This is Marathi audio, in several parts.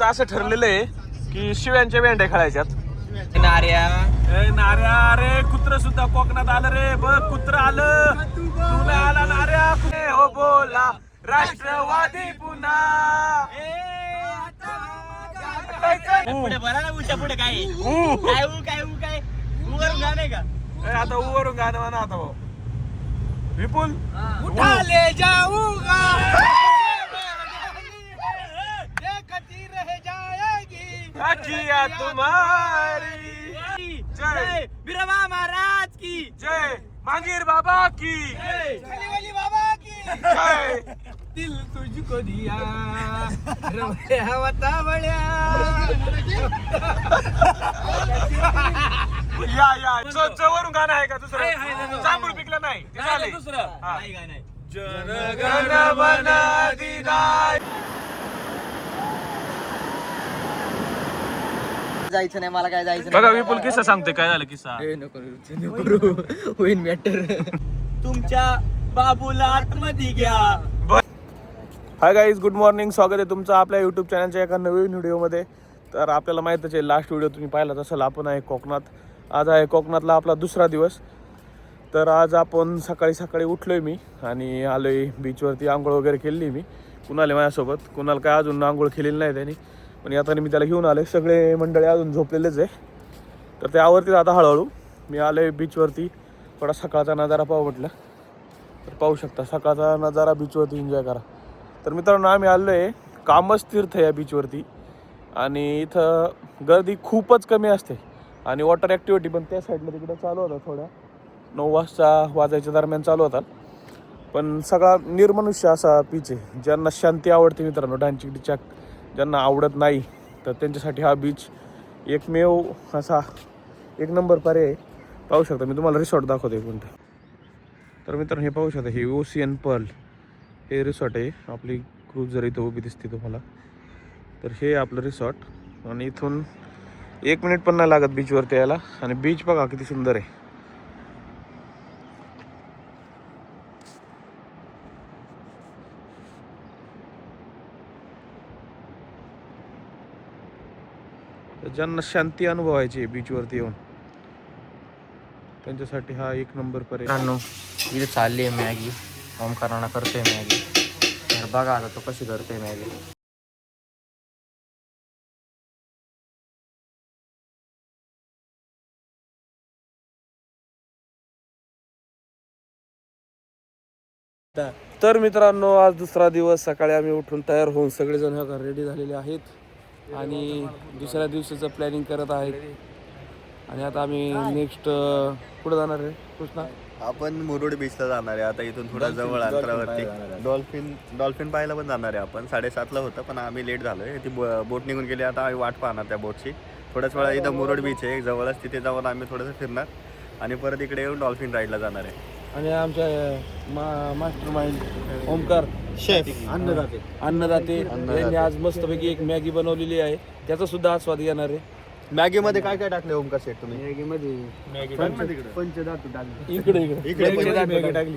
असं ठरलेलं आहे की शिव्यांच्या भेंड्या खेळायच्यात. नार्या अरे कुत्र सुद्धा कोकणात आलं रे. बघ कुत्र आलं. तुला आला नार्या. कुठे हो बोला राष्ट्रवादी पुन्हा. पुढे बोला ना. उलट्या पुढे काय काय काय उवरून गाणे का. आता उवरून गाणं म्हणा आता भाऊ. विपुल उठाले जाऊगा देखती रह जाएगी अखिया तुम्हारी. जय बिरवा महाराज की जय मांगीर बाबा की वाली बाबा की जय. दिल तुझको दिया रवया वतावळ्या. या वरून गाणं आहे का दुसरं. जांभूळ पिकलं नाही ते झालंय. दुसरं हा. नाही गाणं आहे. जनगण मन अधिनायक. जायचं नाही मला काय जायचं बघा विपुल किस्सा सांगते काय झालं किस्सा. होईन मॅटर. तुमच्या बाबूला आतमध्ये घ्या. Hi guys, good morning. स्वागत आहे तुमचं आपल्या यूट्यूब चॅनलच्या एका नवीन व्हिडिओमध्ये. तर आपल्याला माहीतच आहे लास्ट व्हिडिओ तुम्ही पाहिलाच असेल. आपण आहे कोकणात. आज आहे कोकणातला आपला दुसरा दिवस. तर आज आपण सकाळी उठलो आहे मी आणि आलो आहे बीचवरती. आंघोळ वगैरे केली मी. कुणाल माझ्यासोबत. कुणाला काय अजून आंघोळ केलेली नाही त्यांनी. पण आता मी त्याला घेऊन आलो. सगळे मंडळी अजून झोपलेलेच आहे. तर ते आवरतील आता हळूहळू. मी आलो आहे बीचवरती. थोडा सकाळचा नजारा पाहू म्हटलं. तर पाहू शकता सकाळचा नजारा बीचवरती एन्जॉय करा. तर मित्रांनो आम्ही आलो आहे कामच तीर्थ या बीचवरती. आणि इथं गर्दी खूपच कमी असते. आणि वॉटर ॲक्टिव्हिटी पण त्या साईडला तिकडं चालू होता. थोड्या 9 वाजायच्या दरम्यान चालू होतात. पण सगळा निर्मनुष्य असा बीच आहे. ज्यांना शांती आवडते मित्रांनो, डान्चिकटीच्या ज्यांना आवडत नाही तर त्यांच्यासाठी हा बीच एकमेव असा एक नंबर पर्याय. पाहू शकता मी तुम्हाला रिसॉर्ट दाखवतो कोणतं. तर मित्रांनो हे पाहू शकता हे ओशियन पर्ल हे रिसॉर्ट आहे. आपली क्रूझर इथं उभी दिसते तुम्हाला. तर हे आपलं रिसॉर्ट. आणि इथून 1 मिनिट पण नाही लागत बीचवरती यायला. आणि बीच बघा किती सुंदर आहे. ज्यांना शांती अनुभवायची आहे बीचवरती येऊन त्यांच्यासाठी हा एक नंबर पर्याय. इथे चालली आहे मॅगी. ओमकारांना करतोय मॅगी. तर बघा आता तो कशी करतोय मॅगी. तर मित्रांनो आज दुसरा दिवस. सकाळी आम्ही उठून तयार होऊन सगळेजण रेडी झालेले आहेत. आणि दुसऱ्या दिवसाचं प्लॅनिंग करत आहेत. आणि आता आम्ही नेक्स्ट कुठं जाणार आहे कृष्णा. आपण मुरुड बीचला जाणार आहे आता. इथून थोडं जवळ अंतरावरती डॉल्फिन पाहायला पण जाणार आहे आपण. 7:30ला होतं पण आम्ही लेट झालोय. ती बोट निघून गेली. आता आम्ही वाट पाहणार त्या बोटची. थोड्याच वेळा इथं मुरुड बीच आहे जवळच. तिथे जाऊन आम्ही थोडंसं फिरणार आणि परत इकडे येऊन डॉल्फिन राईडला जाणार आहे. आणि आमच्या मास्टर माइंड ओमकार शेफ अन्नदाते यांनी आज मस्तपैकी एक मॅगी बनवलेली आहे. त्याचा सुद्धा आस्वाद घेणार आहे. मॅगी मध्ये काय काय टाकले ओमकार शेठ तुम्ही. पंचधातू टाकली. इकडे मॅगी टाकली.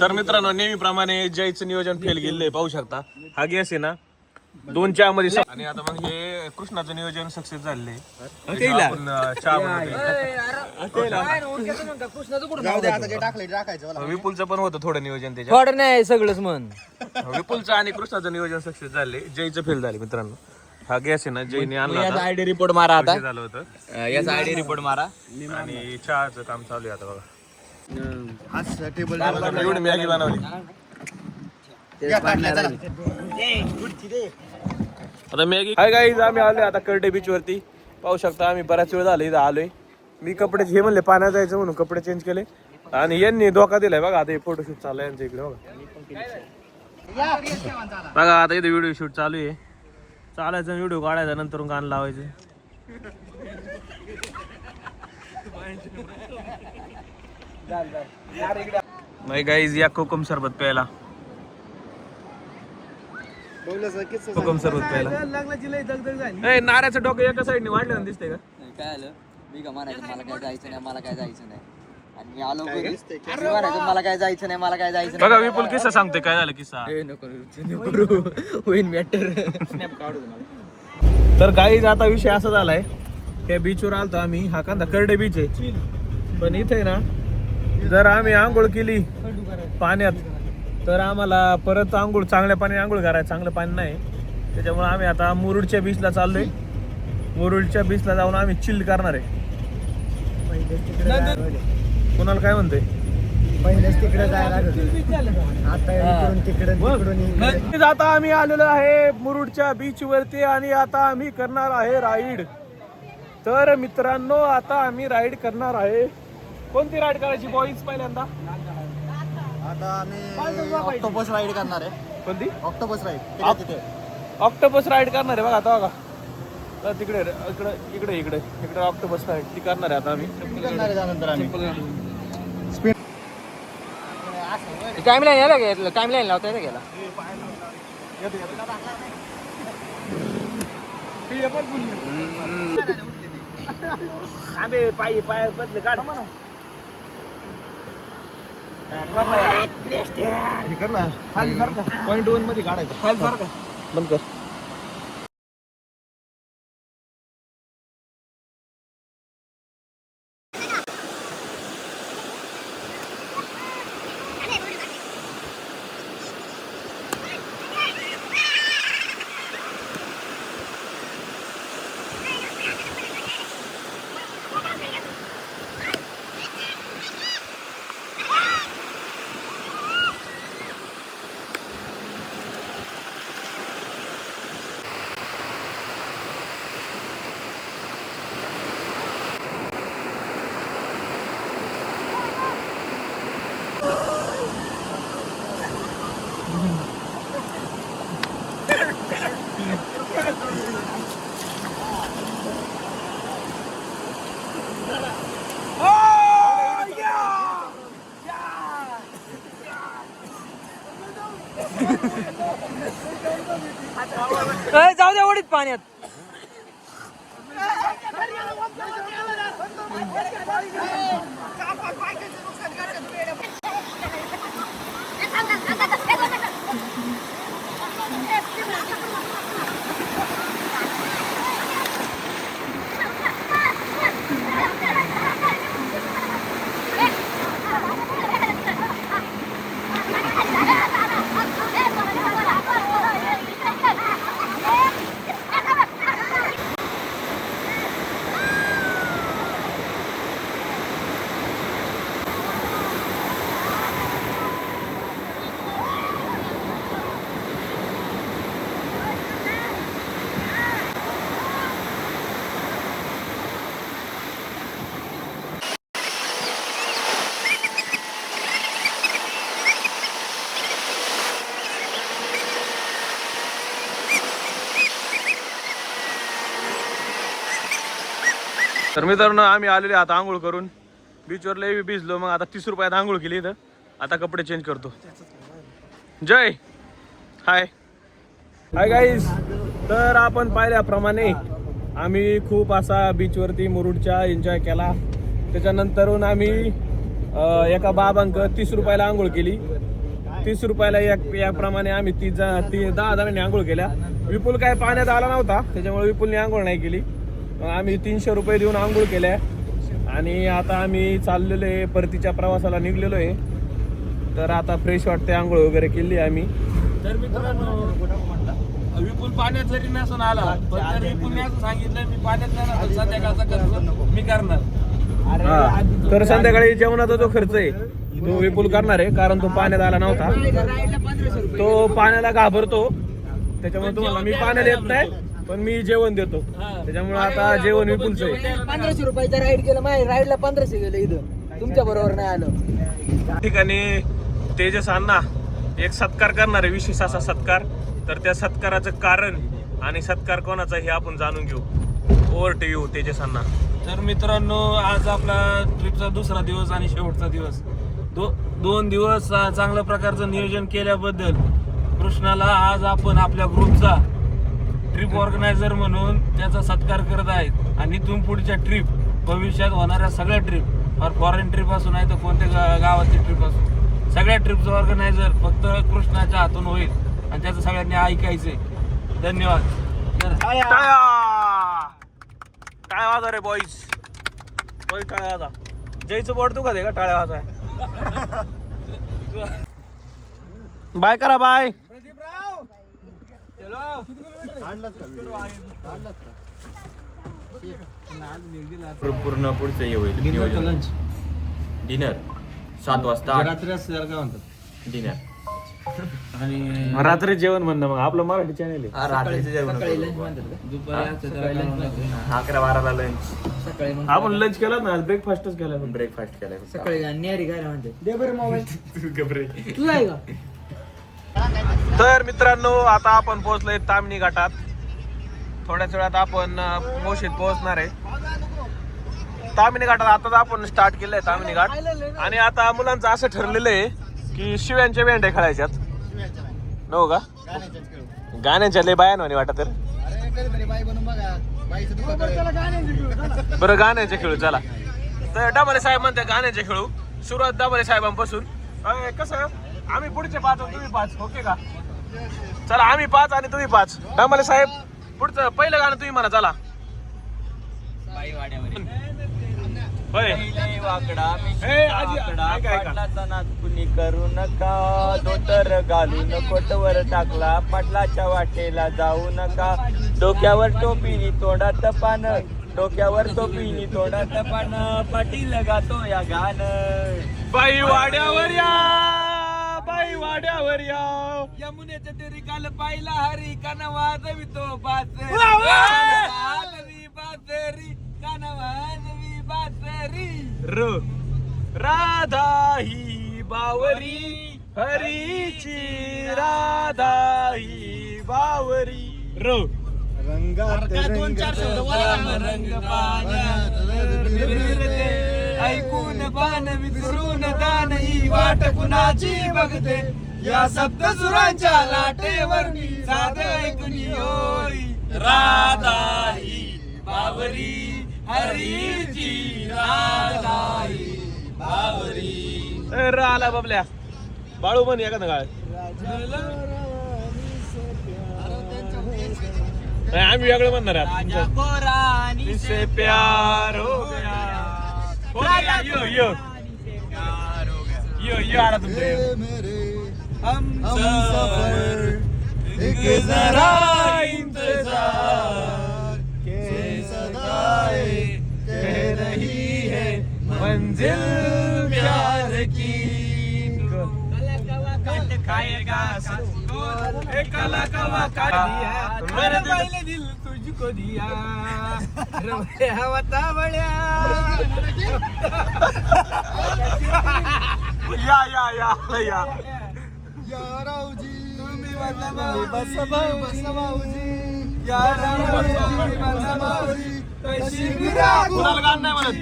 तर मित्रांनो नेहमीप्रमाणे जयचं नियोजन फेल गेले पाहू शकता. हा गॅस आहे ना 2 चहा मध्ये. आणि आता मग हे कृष्णाचं नियोजन सक्सेस झालेलं आहे. विपुलचं पण होतं थोडं नियोजन त्याच्यात. थोडं नाही सगळंच म्हण. विपुलचं आणि कृष्णाचं नियोजन सक्सेस झाले. जयचं फेल झाले मित्रांनो. हा गॅस आहे ना जयने आणला याचा आयडी रिपोर्ट मारा आता. झालं होतं. याचा आयडी रिपोर्ट मारा. आणि चहाचं काम चालू आहे आता बघा. टेबल एवढी मॅगी बनवली. आता मॅगी. हाय गाईज आम्ही आलोय आता कर्टे बीच वरती. पाहू शकता आम्ही बऱ्याच वेळ झाले इथं आलोय. मी कपडे हे म्हणले पाण्यात जायचं म्हणून कपडे चेंज केले. आणि यांनी धोका दिलाय बघा. आता हे फोटोशूट चालू आहे यांच्या इकडे बघा. आता इथे व्हिडिओ शूट चालू आहे. चालायचं व्हिडिओ काढायचा नंतर गाणं लावायचं. नाही गाईज या कोकम सरबत प्यायला. कोकम सरबत प्यायला. ए नाऱ्याचं डोकं एका साईडने वाढलं दिसतंय का. काय आलं मी का म्हणायचं मला काय जायचं नाही मला काय जायचं नाही. आणि आलो मला काय जायचं नाही, मला काय जायचं बघा विपुल किस्सा सांगतोय काय झालं किस्सा. होईन मॅटर. तर गाईज आता विषय असा झालाय, त्या बीचवर आलतो आम्ही. हा कांदा करडे बीच आहे, पण इथे ना जर आम्ही आंघोळ केली पाण्यात तर आम्हाला परत आंघोळ चांगल्या पाणी आंघोळ करायचं, चांगलं पाणी नाही. त्याच्यामुळे आम्ही आता मुरुडच्या बीचला चाललोय. मुरुडच्या बीचला जाऊन आम्ही चिल करणार आहे. कोणाला काय म्हणतोय? पहिलेच तिकडे जायला आता तिकडे आता आम्ही आलेलो आहे मुरुडच्या बीच वरती आणि आता आम्ही करणार आहे राईड. तर मित्रांनो आता आम्ही राईड करणार आहे. कोणती राईड करायची बॉईज पहिल्यांदा? आता आम्ही ऑक्टोपस राईड करणार आहे. कोणती? Octopus ride. ऑक्टोपस राईड करणार आहे बघा. आता बघा तर तिकडे इकडे इकडे इकडे इकडे ऑक्टोपस राईड ती करणार आहे आता आम्ही. त्यानंतर आम्ही टाइमलाईन यायला घेतलं, टाइमलाईन लावता येतं गेला. पायी पाय बदले काढ पॉइंट 1 मध्ये काढायचं. खाली सारखा बंद कर. जाऊ द्या ओढीत पाण्यात. तर मित्रांनो आम्ही आलेले आता आंघोळ करून बीचवर लई भिजलो. मग आता 30 रुपयात आंघोळ केली इथं. आता कपडे चेंज करतो. जय हाय हाय गाईज. तर आपण पाहिल्याप्रमाणे आम्ही खूप असा बीचवरती मुरुडच्या एन्जॉय केला. त्याच्यानंतरून आम्ही एका बाबांक 30 रुपयाला आंघोळ केली. 30 रुपयाला याप्रमाणे आम्ही 10 जणांनी आंघोळ केल्या. विपुल काय पाण्यात आला नव्हता, त्याच्यामुळे विपुलने आंघोळ नाही केली. आम्ही 300 रुपये देऊन आंघोळ केल्या आणि आता आम्ही चाललेलो आहे, परतीच्या प्रवासाला निघलेलो आहे. तर आता फ्रेश वाटते, आंघोळ वगैरे केली आम्ही. तर मित्रांनो विपुल पाण्यात जरी नसून आला पण जर विपुलने असं सांगितलं मी पाण्यात नाही संध्याकाळचा खर्च मी करणार. तर संध्याकाळी जेवणाचा जो खर्च आहे तो विपुल करणार आहे, कारण तो पाण्यात आला नव्हता. तो पाण्याला घाबरतो, त्याच्यामुळे तुम्हाला मी पाण्यात येत नाही पण मी जेवण देतो. त्याच्यामुळे आता जेवण विपुलचं आहे. 1500 रुपयाचा राईड केलं, माझ्या राईडला 1500 गेलं. इथं तुमच्या बरोबर नाही आलं. ठिकाणी तेजस अण्णा एक सत्कार करणार आहे, विशेष असा सत्कार. तर त्या सत्काराचं कारण आणि सत्कार कोणाचा हे आपण जाणून घेऊ. ओव्हर टू यू तेजस अण्णा. तर मित्रांनो आज आपला ट्रिपचा दुसरा दिवस आणि शेवटचा दिवस. 2 दिवस चांगल्या प्रकारचं नियोजन केल्याबद्दल कृष्णाला आज आपण आपल्या ग्रुपचा ट्रिप ऑर्गनायझर म्हणून त्याचा सत्कार करत आहेत. आणि इथून पुढच्या ट्रिप, भविष्यात होणाऱ्या सगळ्या ट्रिप फॉरेन ट्रिप असो नाही तर कोणत्या गावातली ट्रिप असो, सगळ्या ट्रिपचं ऑर्गनायझर फक्त कृष्णाच्या हातून होईल आणि त्याचं सगळ्यांनी ऐकायचंय. धन्यवाद. टाळ्या टाळ्या वाजा रे बॉईज, बॉईज टाळ्या वाजा. जयचं बोट तू का दे का टाळ्या वाजा. बाय करा बाय. पूर्ण पुढचं हे होईल नियोजन. डिनर 7 वाजता डिनर आणि रात्री जेवण म्हणणं मग आपलं मराठी चॅनल आहे. रात्रीचं जेवण दुपारी 11-12ला लंच, आपण लंच केलं ना, ब्रेकफास्टच केला. ब्रेकफास्ट केलाय. तर मित्रांनो आता आपण पोहोचलोय ताम्हिणी घाटात. थोड्याच वेळात आपण मोशीत पोहोचणार आहे. ताम्हिणी घाटात आताच आपण स्टार्ट केलंय ताम्हिणी घाट. आणि आता मुलांचं असं ठरलेलं आहे की शिव्यांच्या वेंड्या खेळायच्यात नो का, गाण्याच्या लय बायान म्हणे वाटत. तर बरं गाण्याचे खेळू चला. तर डामाले साहेब म्हणते गाण्याचे खेळू. सुरुवात डामाले साहेबांपासून. कसं आम्ही पुढचे 5 आणि तुम्ही 5, ओके का? चला आम्ही 5 आणि तुम्ही 5. डामाले साहेब पुढचं पहिलं गाणं तुम्ही म्हणा. चला होय. कुणी करू नका, धोतर घालू नको वर टाकला, पाटलाच्या वाटेला जाऊ नका, डोक्यावर टोपीनी तोंडात पान, डोक्यावर टोपीनी तोंडात पान, पाटील गातो या गाण. बाई वाड्यावर या, बाई वाड्यावर या, यमुनेच्या तरी काल पाहिला हरी कान वाजवितो बासरी, बासरी कान वाजवी बासरी. राधा ही बावरी हरीची, राधा ही बावरी. रंगात रंग ऐकून पान विसरून दान, ही वाट कुणाची बघते या सप्त सुरांच्या लाटेवर, साध ऐकून होई राधा ही बावरी हरीची, राधा ही बावरी. आला बाबल्या बाळू म्हण एखादं गाळ. आम्ही वेगळं म्हणणार राजा को रानी से प्यार हो गया. यो यो यो यो आला तुमच्या यो. हम सफर एक जरा इंतजार के सदाए कह रही है मंजिल प्यार की. खाएगा काला कवा काट मेरे पहले दिल तुझको दिया, हवता बळ्या. या या या या तुम्ही बस भाऊजी, या राऊजी माझा भाऊजी, कशी विरा कुणाला गाणं नाही म्हणत.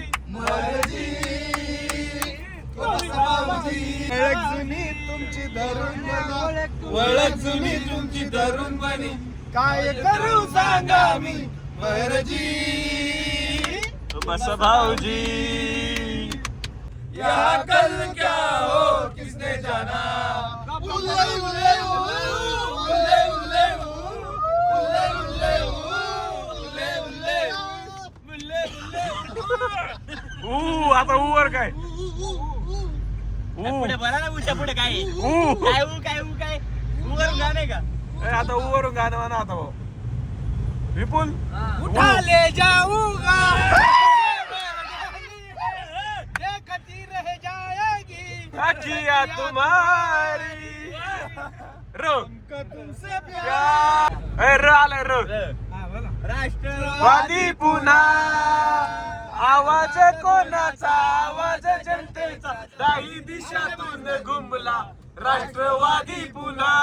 ओळख जुनी तुमची धरून बनी, काय करू सांगा मी महरजी. बस भाऊजी यहाँ कल क्या हो किसने जाना, उल्ले उल्ले उल्ले उल्ले उल्ले उल्ले उल्ले उल्ले उल्ले. आता वर काय पुढे बरा ना, उलट्या पुढे काय काय उवर गाणे का. आता वरून गाणं म्हणा आता भाऊ. विपुल उठा ले जाऊंगा देखती रह जाएगी अखिया तुम्हारी रो तुमसे प्यार. र आलाय र. वादी पुन्हा आवाज कोणाचा, आवाज जनतेचा, दाही दिशातून घुमला राष्ट्रवादी पुन्हा.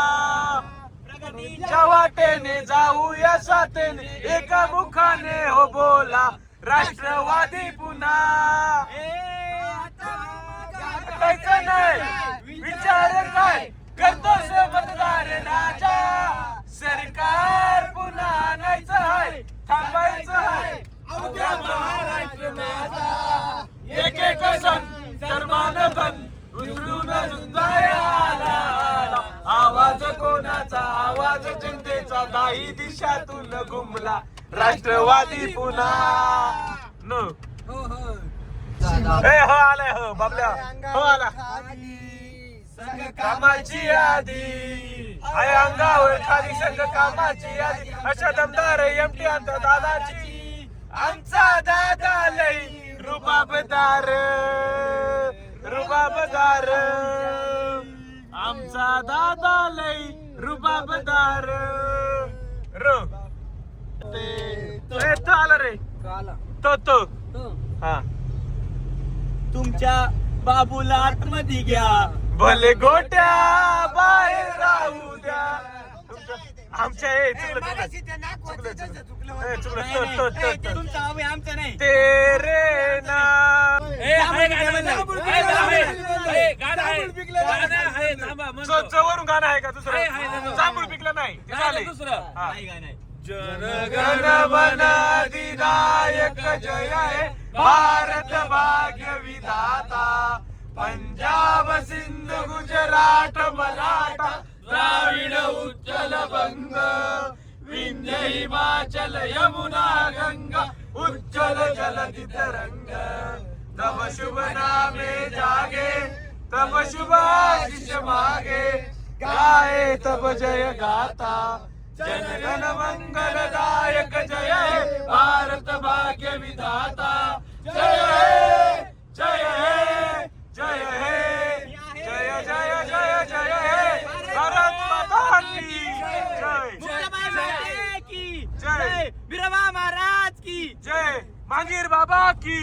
प्रगतीच्या वाटेने जाऊया साथेने, एका मुखाने हो बोला राष्ट्रवादी पुन्हा. ऐकायचं नाही विचार काय करतोस मतदार राजा, सरकार पुन्हा आणायचं आहे, थांबायचं आहे उद्या महाराष्ट्र माझा. एक एक दाही दिशातून घुमला राष्ट्रवादी पुन्हा न ए हो आलाय हो बाबल्या हो आला कामाची यादी आहे अंगावर खाली संघ कामाची यादी अशा दमदार एमटी अंत दादाची आमचा दादा लई रुबाबदार रुबाबदार आमचा दादा लई रुबाबदार रो तो आला रे तो हा तुमच्या बाबूला आतमध्ये घ्या भले गोट्या बाहेर राहू द्या आमच्या आमचं नाही तेरे ना वरून गाणं आहे का दुसरं जांभूळ पिकलं नाही ते झालंय. हा. जनगण मन अधिनायक जय हे भारत भाग्य विधाता पंजाब सिंध गुजरात मराठा द्राविड उच्चल बंग विंध्य हिमाचल यमुना गंगा उज्जवल जलधि तरंग तब शुभ नामे जागे तब शुभ आशीष मागे गाये तब जय गाता जनगण मंगलदायक जय हे भारत भाग्य विधाता जय हे जय हे जय हे जय जय जय जय हे भारत माता की जय जय बिरबा महाराज की जय मांगीर बाबा की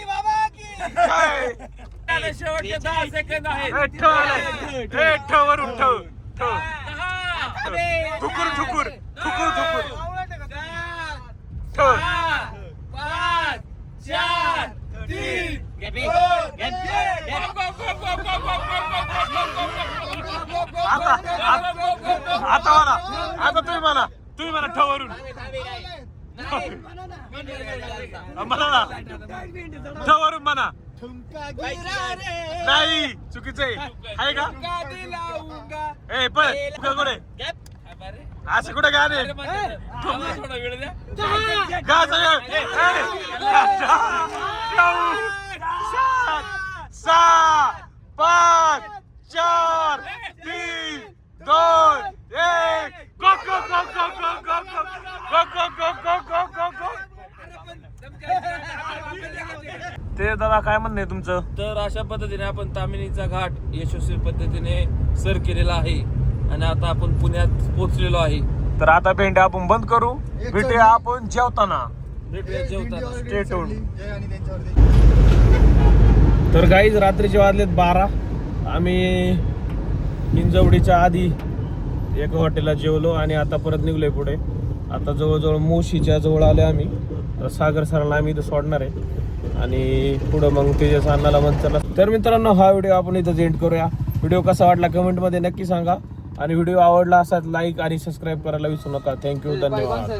बाबा की जय शेवटचे 10 सेकंद आहेत वरून ठेव ठुकुर ठुकुर ठुकुर ठुकुर ठेव 5 4 3 आता म्हणा तुम्ही म्हणा ठेवरून म्हणा ना ठेवरून म्हणा नाही चुकीचं आहे का ए पण कुठे असं कुठे गाणे थोडा वेळ द्या सहा 5 4 3 2 1 गो गो गो गो गो गो गो गो गो गो गो गो गो ते दादा काय म्हणणं आहे तुमचं? तर अशा पद्धतीने आपण तामिनीचा घाट यशस्वी पद्धतीने सर केलेला आहे आणि आता आपण पुण्यात पोहोचलेलो आहे. तर आता भेंड्या आपण बंद करू भेटूया आपण जेवताना भेटूया जेवताना. Stay tuned. तर गाईज रात्रीचे वाजलेत 12. आम्ही हिंजवडीच्या आधी एका हॉटेलला जेवलो आणि आता परत निघलोय पुढे. आता जवळजवळ मोशीच्या जवळ आले आम्ही. तर सागर सरांना आम्ही इथं सोडणार आहे आणि पुढं मग तेजस अण्णाला मग चला. तर मित्रांनो हा व्हिडिओ आपण इथं एंड करूया. व्हिडिओ कसा वाटला कमेंटमध्ये नक्की सांगा आणि व्हिडिओ आवडला असाच लाईक आणि सबस्क्राईब करायला विसरू नका. थँक्यू, धन्यवाद.